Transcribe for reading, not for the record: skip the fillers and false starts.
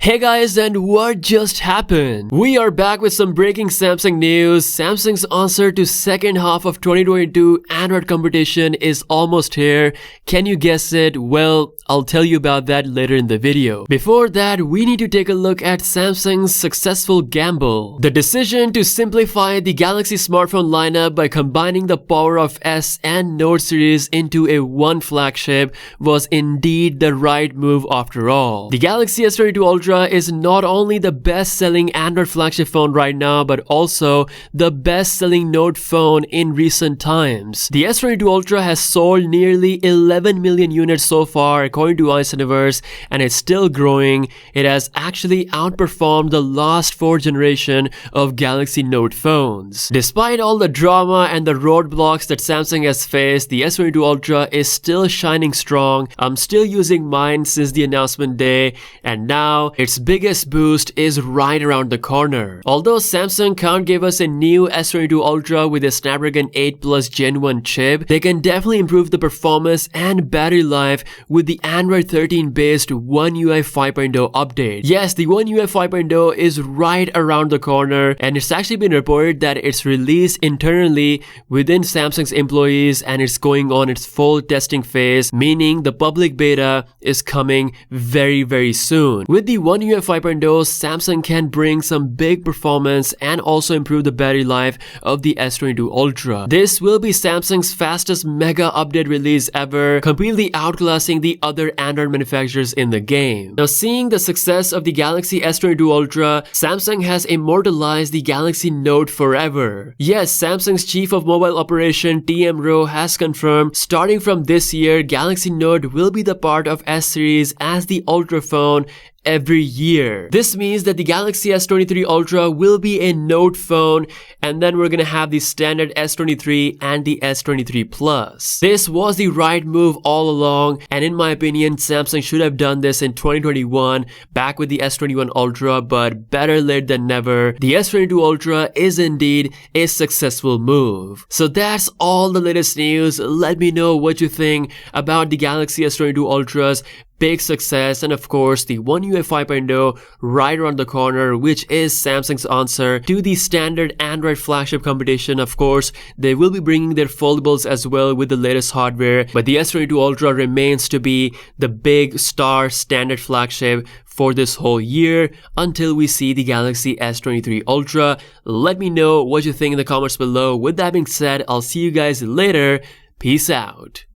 Hey guys, and what just happened? We are back with some breaking Samsung news. Samsung's answer to second half of 2022 Android competition is almost here. Can you guess it? Well, I'll tell you about that later in the video. Before that, we need to take a look at Samsung's successful gamble. The decision to simplify the Galaxy smartphone lineup by combining the power of S and Note series into a one flagship was indeed the right move after all. The Galaxy S32 Ultra is not only the best-selling Android flagship phone right now, but also the best-selling Note phone in recent times. The S32 Ultra has sold nearly 11 million units so far according to iCineverse, and it's still growing. It has actually outperformed the last 4 generation of Galaxy Note phones. Despite all the drama and the roadblocks that Samsung has faced, the S32 Ultra is still shining strong. I'm still using mine since the announcement day, and now its biggest boost is right around the corner. Although Samsung can't give us a new S22 Ultra with a Snapdragon 8 Plus Gen 1 chip, they can definitely improve the performance and battery life with the Android 13 based One UI 5.0 update. Yes, the One UI 5.0 is right around the corner, and it's actually been reported that it's released internally within Samsung's employees and it's going on its full testing phase, meaning the public beta is coming very soon. With the One UI 5.0, Samsung can bring some big performance and also improve the battery life of the S22 Ultra. This will be Samsung's fastest mega update release ever, completely outclassing the other Android manufacturers in the game. Now, seeing the success of the Galaxy S22 Ultra, Samsung has immortalized the Galaxy Note forever. Yes, Samsung's chief of mobile operation TM Rowe has confirmed starting from this year, Galaxy Note will be the part of S series as the Ultra phone every year. This means that the Galaxy S23 Ultra will be a Note phone, and then we're gonna have the standard S23 and the S23 Plus. This was the right move all along, and in my opinion, Samsung should have done this in 2021 back with the S21 Ultra, but better late than never. The S22 Ultra is indeed a successful move. So that's all the latest news. Let me know what you think about the Galaxy S22 Ultra's big success, and of course the One UI 5.0 right around the corner, which is Samsung's answer to the standard Android flagship competition. Of course, they will be bringing their foldables as well with the latest hardware, but the S22 Ultra remains to be the big star standard flagship for this whole year until we see the Galaxy S23 Ultra. Let me know what you think in the comments below. With that being said, I'll see you guys later. Peace out.